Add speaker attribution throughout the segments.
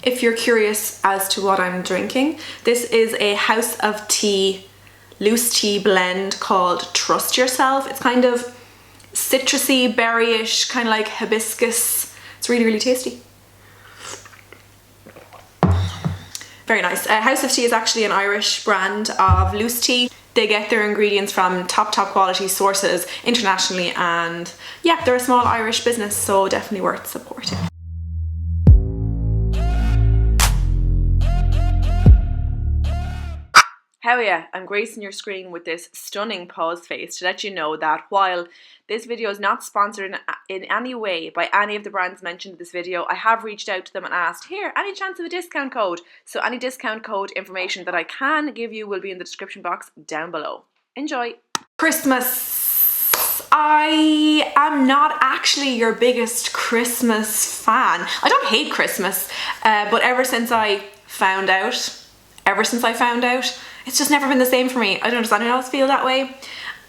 Speaker 1: if you're curious as to what I'm drinking. This is a House of Tea loose tea blend called Trust Yourself. It's kind of citrusy, berryish, kind of like hibiscus. It's really, really tasty. Very nice. House of Tea is actually an Irish brand of loose tea. They get their ingredients from top quality sources internationally, and yeah, they're a small Irish business, so definitely worth supporting. Hell yeah, I'm gracing your screen with this stunning pause face to let you know that while this video is not sponsored in any way by any of the brands mentioned in this video, I have reached out to them and asked, here, any chance of a discount code? So any discount code information that I can give you will be in the description box down below. Enjoy. Christmas. I am not actually your biggest Christmas fan. I don't hate Christmas, but ever since I found out, it's just never been the same for me. I don't understand anyone else feel that way.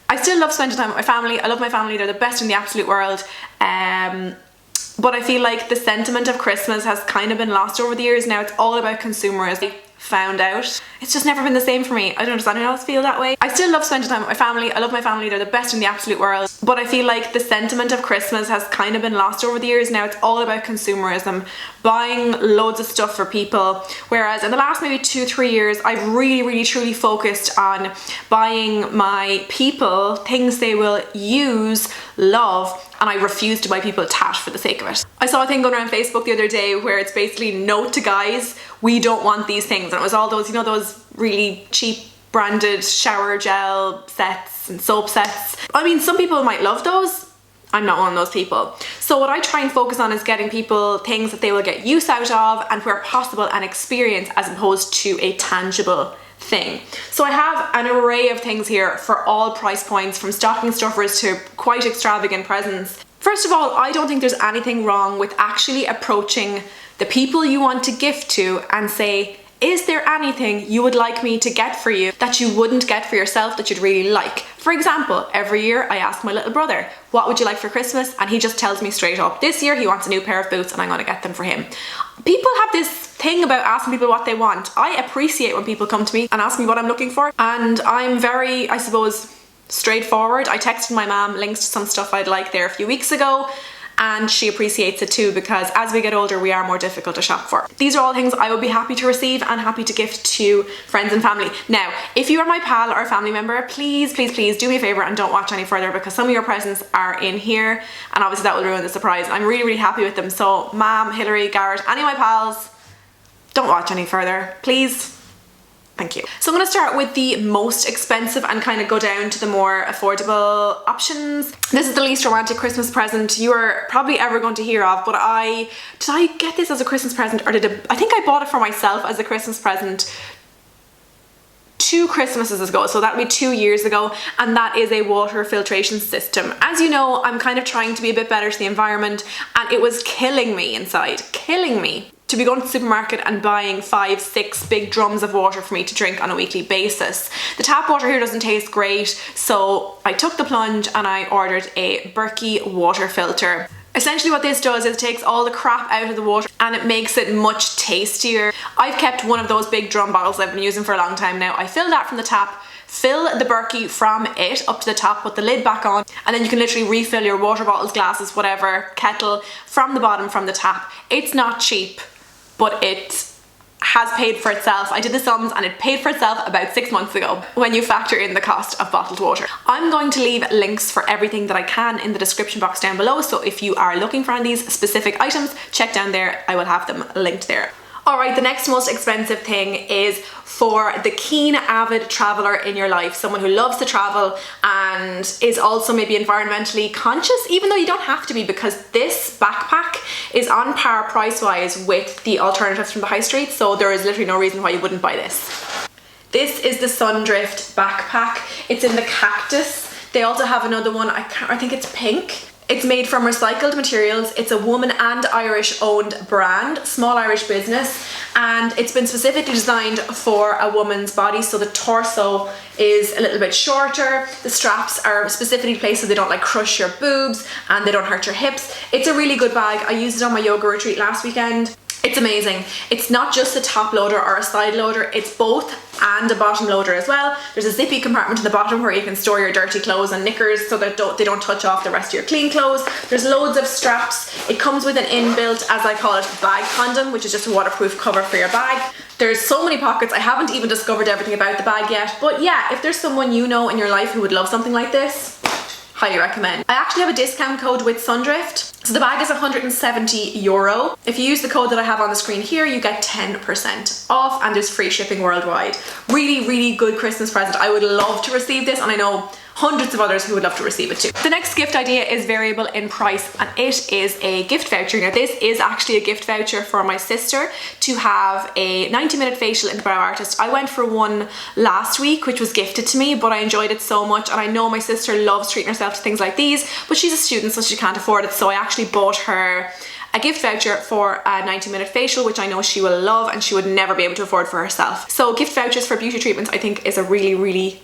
Speaker 1: I still love spending time with my family. I love my family. They're the best in the absolute world. But I feel like the sentiment of Christmas has kind of been lost over the years. Now it's all about consumerism. Found out. It's just never been the same for me. I don't understand anyone else feel that way. I still love spending time with my family. I love my family. They're the best in the absolute world. But I feel like the sentiment of Christmas has kind of been lost over the years. Now it's all about consumerism, buying loads of stuff for people. Whereas in the last maybe 2-3 years, I've really truly focused on buying my people things they will use, love, and I refuse to buy people tat for the sake of it. I saw a thing going around Facebook the other day where it's basically note to guys, we don't want these things. And it was all those, you know, those really cheap branded shower gel sets and soap sets. I mean, some people might love those. I'm not one of those people. So what I try and focus on is getting people things that they will get use out of and where possible an experience as opposed to a tangible thing. So I have an array of things here for all price points, from stocking stuffers to quite extravagant presents. First of all, I don't think there's anything wrong with actually approaching the people you want to gift to and say, is there anything you would like me to get for you that you wouldn't get for yourself that you'd really like? For example, every year I ask my little brother, what would you like for Christmas? And he just tells me straight up, this year he wants a new pair of boots and I'm going to get them for him. People have this thing about asking people what they want. I appreciate when people come to me and ask me what I'm looking for, and I'm very, I suppose, straightforward. I texted my mom links to some stuff I'd like there a few weeks ago, and she appreciates it too, because as we get older we are more difficult to shop for. These are all things I would be happy to receive and happy to gift to friends and family. Now, if you are my pal or a family member, please do me a favor and don't watch any further, because some of your presents are in here and obviously that will ruin the surprise. I'm really happy with them. So Mom, Hillary, Garrett, any of my pals, don't watch any further, please. Thank you. So I'm going to start with the most expensive and kind of go down to the more affordable options. This is the least romantic Christmas present you are probably ever going to hear of, but did I get this as a Christmas present, or I think I bought it for myself as a Christmas present 2 Christmases ago, so that would be 2 years ago, and that is a water filtration system. As you know, I'm kind of trying to be a bit better to the environment, and it was killing me inside, killing me to be going to the supermarket and buying 5-6 big drums of water for me to drink on a weekly basis. The tap water here doesn't taste great, so I took the plunge and I ordered a Berkey water filter. Essentially what this does is it takes all the crap out of the water and it makes it much tastier. I've kept one of those big drum bottles I've been using for a long time now. I fill that from the tap, fill the Berkey from it up to the top, put the lid back on, and then you can literally refill your water bottles, glasses, whatever, kettle from the bottom from the tap. It's not cheap, but it has paid for itself. I did the sums and it paid for itself about 6 months ago when you factor in the cost of bottled water. I'm going to leave links for everything that I can in the description box down below, so if you are looking for these specific items, check down there, I will have them linked there. Alright, the next most expensive thing is for the keen, avid traveller in your life, someone who loves to travel and is also maybe environmentally conscious, even though you don't have to be, because this backpack is on par price-wise with the alternatives from the high street, so there is literally no reason why you wouldn't buy this. This is the Sundrift backpack. It's in the cactus. They also have another one, I think it's pink. It's made from recycled materials. It's a woman and Irish owned brand, small Irish business, and it's been specifically designed for a woman's body, so the torso is a little bit shorter, the straps are specifically placed so they don't like crush your boobs and they don't hurt your hips. It's a really good bag. I used it on my yoga retreat last weekend. It's amazing. It's not just a top loader or a side loader, it's both and a bottom loader as well. There's a zippy compartment at the bottom where you can store your dirty clothes and knickers so that they don't touch off the rest of your clean clothes. There's loads of straps. It comes with an inbuilt, as I call it, bag condom, which is just a waterproof cover for your bag. There's so many pockets. I haven't even discovered everything about the bag yet, but yeah, if there's someone you know in your life who would love something like this, highly recommend. I actually have a discount code with Sundrift. So the bag is €170. If you use the code that I have on the screen here, you get 10% off and there's free shipping worldwide. Really, really good Christmas present. I would love to receive this, and I know hundreds of others who would love to receive it too. The next gift idea is variable in price, and it is a gift voucher. Now this is actually a gift voucher for my sister to have a 90-minute facial in the Brow Artist. I went for one last week, which was gifted to me, but I enjoyed it so much, and I know my sister loves treating herself to things like these, but she's a student so she can't afford it, so I actually bought her a gift voucher for a 90-minute facial, which I know she will love and she would never be able to afford for herself. So gift vouchers for beauty treatments I think is a really, really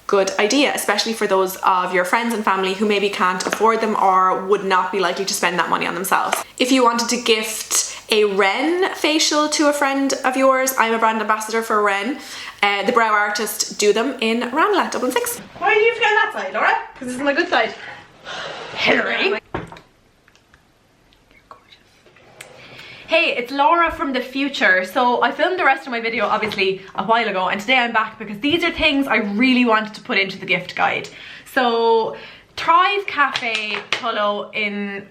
Speaker 1: good idea, especially for those of your friends and family who maybe can't afford them or would not be likely to spend that money on themselves. If you wanted to gift a Ren facial to a friend of yours, I'm a brand ambassador for Ren. The Brow Artist do them in Ranelagh, Dublin 6.
Speaker 2: Why do you have to go on that side, Laura?
Speaker 1: Because this is my good side.
Speaker 2: Hillary. Hey, it's Laura from the future. So I filmed the rest of my video obviously a while ago, and today I'm back because these are things I really wanted to put into the gift guide. So Thrive Cafe Tullow in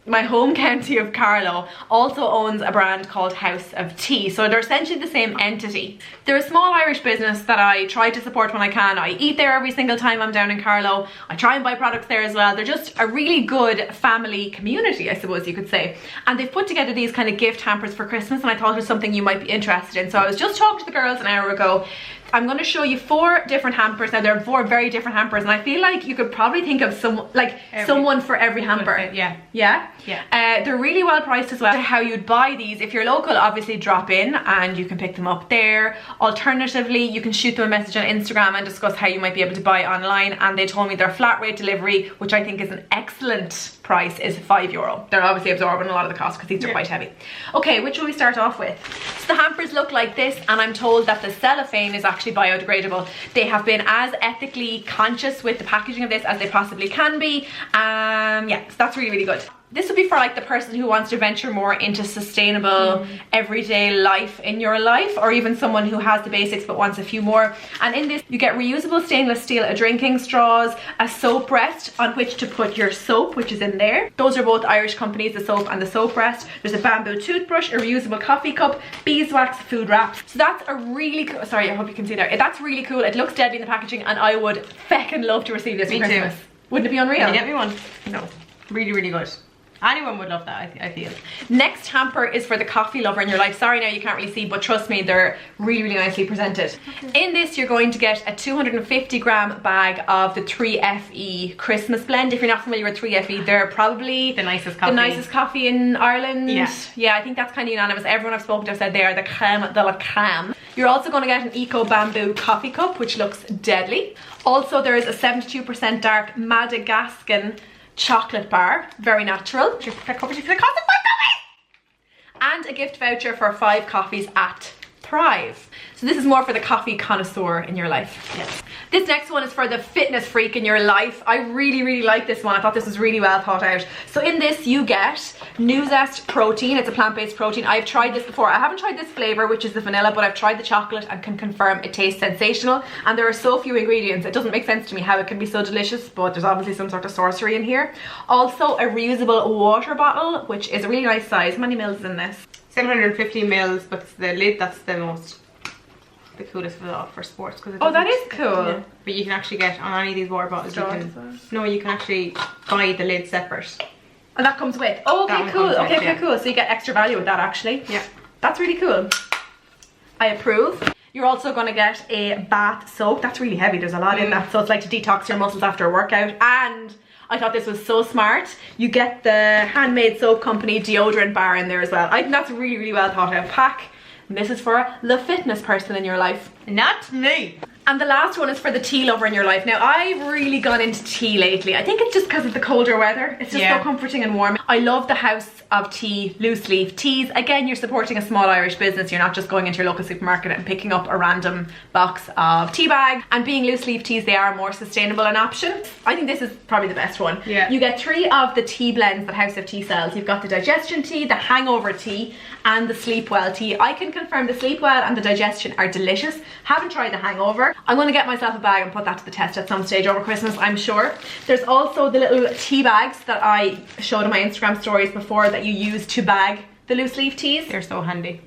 Speaker 2: my home county of Carlow also owns a brand called House of Tea, so they're essentially the same entity. They're a small Irish business that I try to support when I can. I eat there every single time I'm down in Carlow. I try and buy products there as well. They're just a really good family community, I suppose you could say, and they've put together these kind of gift hampers for Christmas, and I thought it was something you might be interested in. So I was just talking to the girls an hour ago. I'm going to show you 4 different hampers. Now they're 4 very different hampers, and I feel like you could probably think of someone for every hamper. Yeah. They're really well priced as well. How you'd buy these, if you're local, obviously drop in and you can pick them up there. Alternatively, you can shoot them a message on Instagram and discuss how you might be able to buy online, and they told me their flat rate delivery, which I think is an excellent price, is €5. They're obviously absorbing a lot of the cost because these are quite heavy. Okay, which will we start off with? So the hampers look like this, and I'm told that the cellophane is actually biodegradable. They have been as ethically conscious with the packaging of this as they possibly can be. Yeah, so that's really, really good. This would be for like the person who wants to venture more into sustainable everyday life in your life, or even someone who has the basics but wants a few more. And in this you get reusable stainless steel drinking straws, a soap rest on which to put your soap, which is in there. Those are both Irish companies, the soap and the soap rest. There's a bamboo toothbrush, a reusable coffee cup, beeswax food wraps. So that's a really cool, sorry, I hope you can see there. That's really cool. It looks deadly in the packaging, and I would feckin' love to receive this for Christmas.
Speaker 1: Too.
Speaker 2: Wouldn't it be unreal?
Speaker 1: Can you get me one?
Speaker 2: No.
Speaker 1: Really, really good. Anyone would love that, I feel.
Speaker 2: Next hamper is for the coffee lover in your life. Sorry now you can't really see, but trust me, they're really, really nicely presented. Okay. In this you're going to get a 250-gram bag of the 3FE Christmas blend. If you're not familiar with 3FE, they're probably
Speaker 1: the nicest coffee
Speaker 2: in Ireland.
Speaker 1: Yeah,
Speaker 2: I think that's kind of unanimous. Everyone I've spoken to said they are the creme de la creme. You're also going to get an eco bamboo coffee cup, which looks deadly. Also there is a 72% dark Madagascan chocolate bar, very natural. And a gift voucher for 5 coffees at Thrive. So this is more for the coffee connoisseur in your life.
Speaker 1: Yes.
Speaker 2: This next one is for the fitness freak in your life. I really, really like this one. I thought this was really well thought out. So in this you get Nuzest protein. It's a plant-based protein. I've tried this before. I haven't tried this flavor, which is the vanilla, but I've tried the chocolate and can confirm it tastes sensational. And there are so few ingredients, it doesn't make sense to me how it can be so delicious, but there's obviously some sort of sorcery in here. Also a reusable water bottle, which is a really nice size. How many mils is in this?
Speaker 1: 750 mils, but it's the lid that's the coolest for sports.
Speaker 2: Oh, that is cool.
Speaker 1: Yeah. But you can actually get on any of these water bottles. You can actually buy the lid separate.
Speaker 2: And that comes with. Oh, okay, cool. Okay, cool. So you get extra value with that actually.
Speaker 1: Yeah.
Speaker 2: That's really cool. I approve. You're also going to get a bath soap. That's really heavy. There's a lot in that. So it's like to detox your muscles after a workout. And I thought this was so smart. You get the Handmade Soap Company deodorant bar in there as well. I think that's a really, really well thought out pack. And this is for the fitness person in your life.
Speaker 1: Not me.
Speaker 2: And the last one is for the tea lover in your life. Now, I've really gone into tea lately. I think it's just because of the colder weather. It's just so comforting and warm. I love the House of Tea loose leaf teas. Again, you're supporting a small Irish business. You're not just going into your local supermarket and picking up a random box of tea bag. And being loose leaf teas, they are more sustainable an option. I think this is probably the best one.
Speaker 1: Yeah.
Speaker 2: You get 3 of the tea blends that House of Tea sells. You've got the digestion tea, the hangover tea, and the sleep well tea. I can confirm the sleep well and the digestion are delicious. Haven't tried the hangover. I'm going to get myself a bag and put that to the test at some stage over Christmas, I'm sure. There's also the little tea bags that I showed in my Instagram stories before that you use to bag the loose leaf teas.
Speaker 1: They're so handy.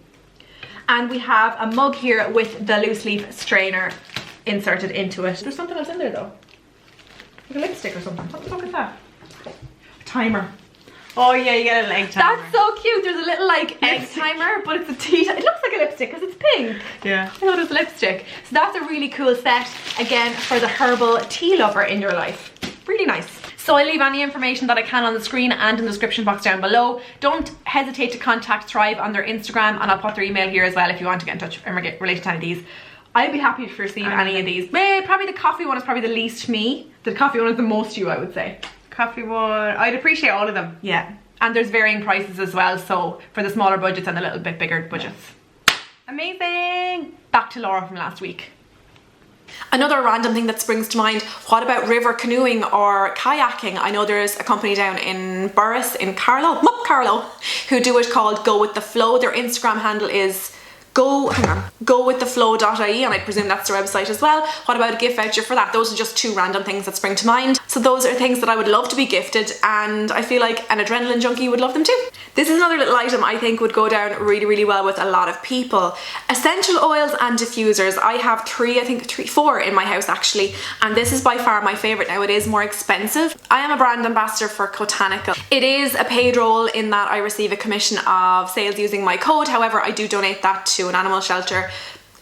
Speaker 2: And we have a mug here with the loose leaf strainer inserted into it. There's something else in there though. Like a lipstick or something. What the fuck is that? A timer.
Speaker 1: Oh yeah, you get a egg timer.
Speaker 2: That's so cute. There's a little like egg timer, but it's a tea. It looks like a lipstick because it's pink.
Speaker 1: Yeah.
Speaker 2: I thought it was lipstick. So that's a really cool set, again, for the herbal tea lover in your life. Really nice. So I'll leave any information that I can on the screen and in the description box down below. Don't hesitate to contact Thrive on their Instagram, and I'll put their email here as well if you want to get in touch and related to any of these. I'd be happy to receive any of these. Probably the coffee one is probably the least me. The coffee one is the most you, I would say.
Speaker 1: Coffee one. I'd appreciate all of them.
Speaker 2: Yeah. And there's varying prices as well, so for the smaller budgets and the little bit bigger budgets.
Speaker 1: Amazing.
Speaker 2: Back to Laura from last week.
Speaker 1: Another random thing that springs to mind, what about river canoeing or kayaking? I know there's a company down in Burris in Carlow, who do it called Go With The Flow. Their Instagram handle is gowiththeflow.ie, and I presume that's their website as well. What about a gift voucher for that? Those are just 2 random things that spring to mind. So those are things that I would love to be gifted, and I feel like an adrenaline junkie would love them too. This is another little item I think would go down really, really well with a lot of people. Essential oils and diffusers. I have 4 in my house actually, and this is by far my favourite. Now it is more expensive. I am a brand ambassador for Botanical. It is a paid role in that I receive a commission of sales using my code. However, I do donate that to an animal shelter.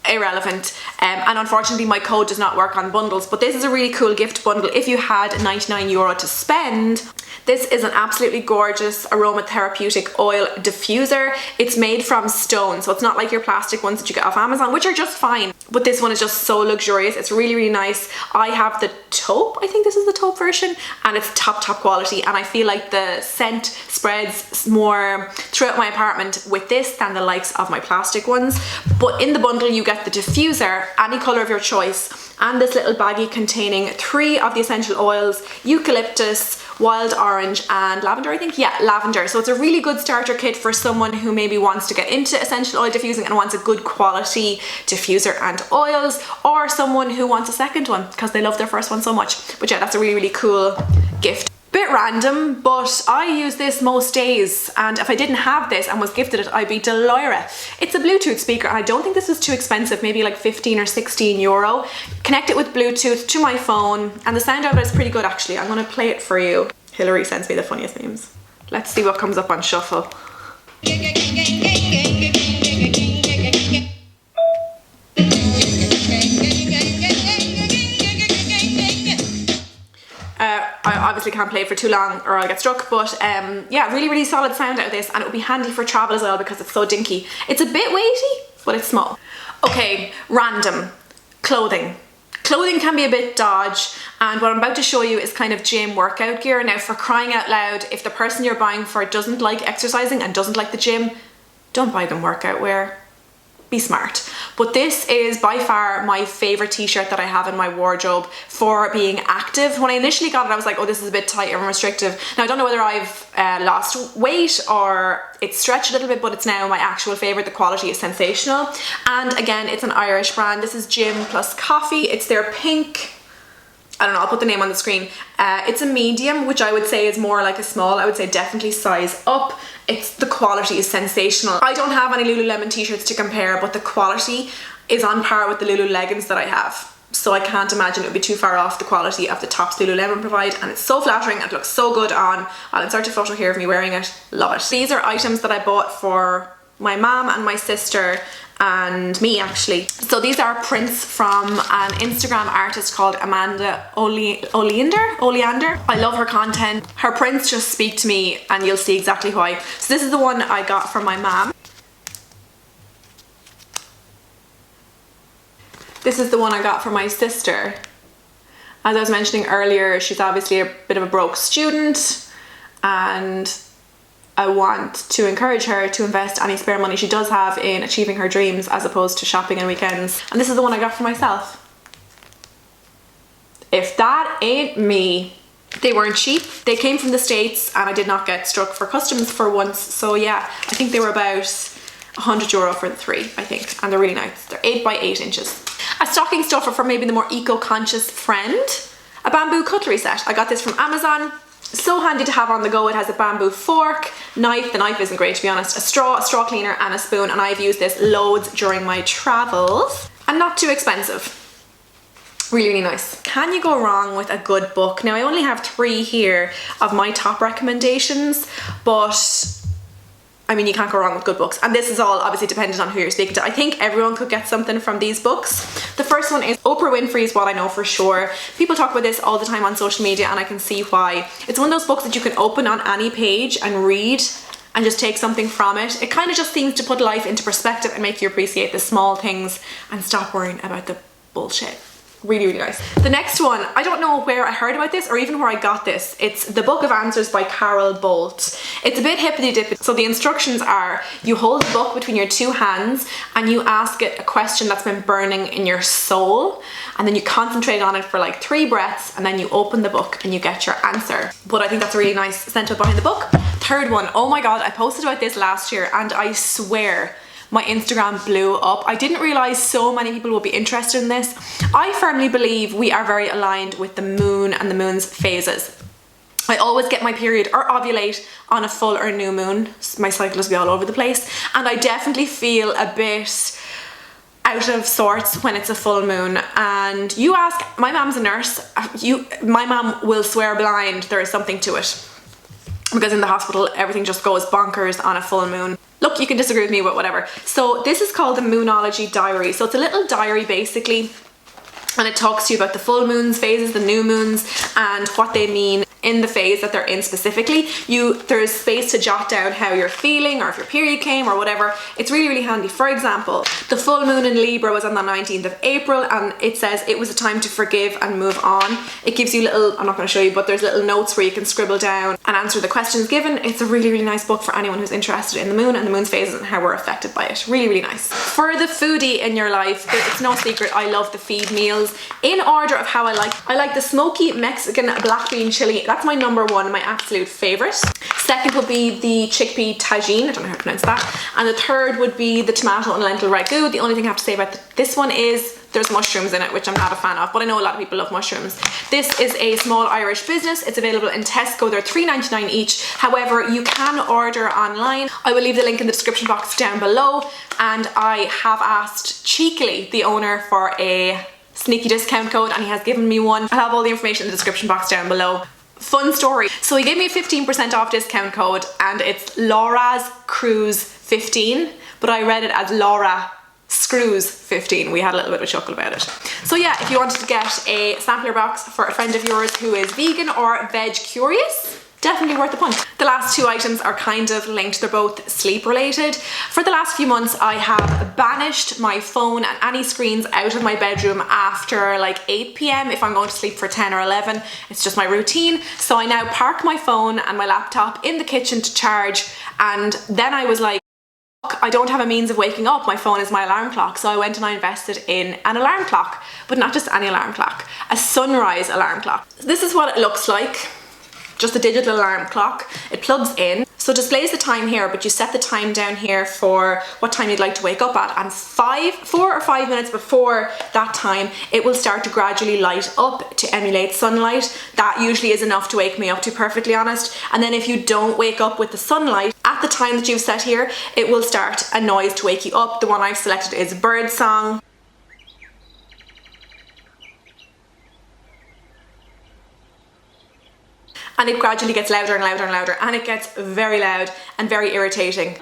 Speaker 1: Irrelevant, and unfortunately my code does not work on bundles, but this is a really cool gift bundle if you had €99 to spend. This is an absolutely gorgeous aromatherapeutic oil diffuser. It's made from stone, so it's not like your plastic ones that you get off Amazon, which are just fine, but this one is just so luxurious. It's really, really nice. I have the taupe, I think this is the taupe version, and it's top quality, and I feel like the scent spreads more throughout my apartment with this than the likes of my plastic ones. But in the bundle you get the diffuser, any colour of your choice, and this little baggie containing 3 of the essential oils: eucalyptus, wild orange, and lavender, I think. Yeah, lavender. So it's a really good starter kit for someone who maybe wants to get into essential oil diffusing and wants a good quality diffuser and oils, or someone who wants a second one because they love their first one so much. But yeah, that's a really, really cool gift. Bit random, but I use this most days, and if I didn't have this and was gifted it, I'd be delighted. It's a Bluetooth speaker, and I don't think this is too expensive, maybe like 15 or 16 euro. Connect it with Bluetooth to my phone, and the sound of it is pretty good actually. I'm gonna play it for you. Hillary sends me the funniest names. Let's see what comes up on shuffle. I obviously can't play it for too long or I'll get struck, but yeah, really, really solid sound out of this, and it would be handy for travel as well because it's so dinky. It's a bit weighty, but it's small. Okay, random. Clothing. Clothing can be a bit dodge, and what I'm about to show you is kind of gym workout gear. Now, for crying out loud, if the person you're buying for doesn't like exercising and doesn't like the gym, don't buy them workout wear. Be smart. But this is by far my favourite t-shirt that I have in my wardrobe for being active. When I initially got it, I was like, oh, this is a bit tight and restrictive. Now, I don't know whether I've lost weight or it's stretched a little bit, but it's now my actual favourite. The quality is sensational. And again, it's an Irish brand. This is Gym Plus Coffee. It's their pink, I don't know, I'll put the name on the screen. It's a medium, which I would say is more like a small. I would say definitely size up. The quality is sensational. I don't have any Lululemon t-shirts to compare, but the quality is on par with the Lulu leggings that I have. So I can't imagine it would be too far off the quality of the tops Lululemon provide, and it's so flattering and it looks so good on. I'll insert a photo here of me wearing it. Love it. These are items that I bought for my mom and my sister and me actually. So these are prints from an Instagram artist called Amanda Oleander. I love her content. Her prints just speak to me, and you'll see exactly why. So this is the one I got from my mom. This is the one I got for my sister. As I was mentioning earlier, she's obviously a bit of a broke student, and I want to encourage her to invest any spare money she does have in achieving her dreams as opposed to shopping on weekends. And this is the one I got for myself. If that ain't me. They weren't cheap. They came from the States and I did not get struck for customs for once. So yeah, I think they were about €100 for the 3, I think. And they're really nice. They're 8 by 8 inches. A stocking stuffer for maybe the more eco-conscious friend. A bamboo cutlery set. I got this from Amazon. So handy to have on the go. It has a bamboo fork, knife. The knife isn't great, to be honest. A straw cleaner and a spoon. And I've used this loads during my travels. And not too expensive. Really, really nice. Can you go wrong with a good book? Now, I only have 3 here of my top recommendations, but I mean, you can't go wrong with good books. And this is all obviously dependent on who you're speaking to. I think everyone could get something from these books. The first one is Oprah Winfrey's What I Know for Sure. People talk about this all the time on social media and I can see why. It's one of those books that you can open on any page and read and just take something from it. It kind of just seems to put life into perspective and make you appreciate the small things and stop worrying about the bullshit. Really, really nice. The next one, I don't know where I heard about this or even where I got this. It's The Book of Answers by Carol Bolt. It's a bit hippity-dippity. So the instructions are, you hold the book between your 2 hands and you ask it a question that's been burning in your soul, and then you concentrate on it for like 3 breaths, and then you open the book and you get your answer. But I think that's a really nice sentiment behind the book. Third one, oh my god, I posted about this last year and I swear my Instagram blew up. I didn't realize so many people would be interested in this. I firmly believe we are very aligned with the moon and the moon's phases. I always get my period or ovulate on a full or new moon. My cycle is all over the place. And I definitely feel a bit out of sorts when it's a full moon. And you ask, my mom's a nurse, my mom will swear blind there is something to it. Because in the hospital, everything just goes bonkers on a full moon. Look, you can disagree with me, but whatever. So this is called the Moonology Diary. So it's a little diary basically, and it talks to you about the full moon's phases, the new moons, and what they mean in the phase that they're in specifically. There's space to jot down how you're feeling or if your period came or whatever. It's really, really handy. For example, the full moon in Libra was on the 19th of April and it says it was a time to forgive and move on. It gives you little, I'm not going to show you, but there's little notes where you can scribble down and answer the questions given. It's a really, really nice book for anyone who's interested in the moon and the moon's phases and how we're affected by it. Really, really nice. For the foodie in your life, it's no secret I love the feed meals. In order of how I like the smoky Mexican black bean chili. That's my number 1, my absolute favorite. Second would be the chickpea tagine, I don't know how to pronounce that. And the third would be the tomato and lentil ragu. The only thing I have to say about this one is there's mushrooms in it, which I'm not a fan of, but I know a lot of people love mushrooms. This is a small Irish business. It's available in Tesco. They're $3.99 each. However, you can order online. I will leave the link in the description box down below. And I have asked cheekily the owner for a sneaky discount code and he has given me one. I'll have all the information in the description box down below. Fun story. So he gave me a 15% off discount code and it's Laura's Cruise 15, but I read it as Laura Screws 15. We had a little bit of a chuckle about it. So yeah, if you wanted to get a sampler box for a friend of yours who is vegan or veg curious, definitely worth the punt. The last 2 items are kind of linked. They're both sleep related. For the last few months, I have banished my phone and any screens out of my bedroom after like 8 p.m. if I'm going to sleep for 10 or 11. It's just my routine. So I now park my phone and my laptop in the kitchen to charge. And then I was like, I don't have a means of waking up. My phone is my alarm clock. So I went and I invested in an alarm clock, but not just any alarm clock, a sunrise alarm clock. This is what it looks like. Just a digital alarm clock. It plugs in, so it displays the time here, but you set the time down here for what time you'd like to wake up at, and 4 or 5 minutes before that time, it will start to gradually light up to emulate sunlight. That usually is enough to wake me up, to be perfectly honest. And then if you don't wake up with the sunlight at the time that you've set here, it will start a noise to wake you up. The one I've selected is bird song. And it gradually gets louder and louder and louder, and it gets very loud and very irritating.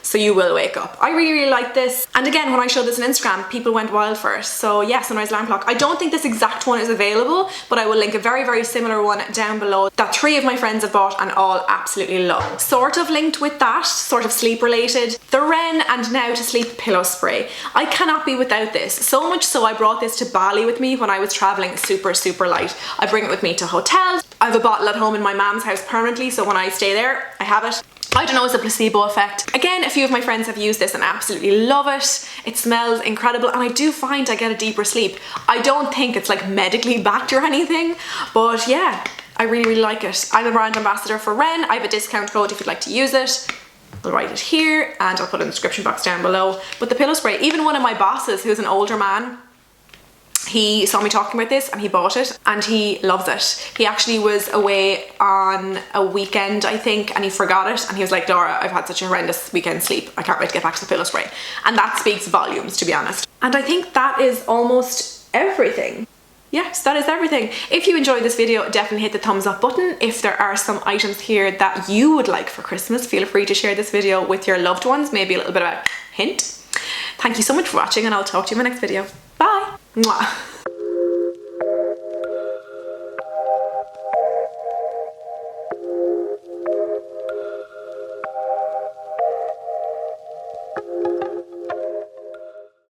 Speaker 1: So so you will wake up. I really, really like this. And again, when I showed this on Instagram, people went wild for it. So yeah, sunrise alarm clock. I don't think this exact one is available, but I will link a very, very similar one down below that 3 of my friends have bought and all absolutely love. Sort of linked with that, sort of sleep related, the Wren and Now to Sleep pillow spray. I cannot be without this. So much so I brought this to Bali with me when I was traveling super, super light. I bring it with me to hotels. I have a bottle at home in my mom's house permanently, so when I stay there, I have it. I don't know, it's a placebo effect. Again, a few of my friends have used this and absolutely love it. It smells incredible and I do find I get a deeper sleep. I don't think it's like medically backed or anything, but yeah, I really, really like it. I'm a brand ambassador for Wren. I have a discount code if you'd like to use it. I'll write it here and I'll put it in the description box down below. But the pillow spray, even one of my bosses who's an older man, he saw me talking about this and he bought it and he loves it. He actually was away on a weekend, I think, and he forgot it and he was like, Laura, I've had such a horrendous weekend sleep. I can't wait to get back to the pillow spray. And that speaks volumes, to be honest. And I think that is almost everything. Yes, that is everything. If you enjoyed this video, definitely hit the thumbs up button. If there are some items here that you would like for Christmas, feel free to share this video with your loved ones. Maybe a little bit of a hint. Thank you so much for watching and I'll talk to you in my next video. Bye! Mwah.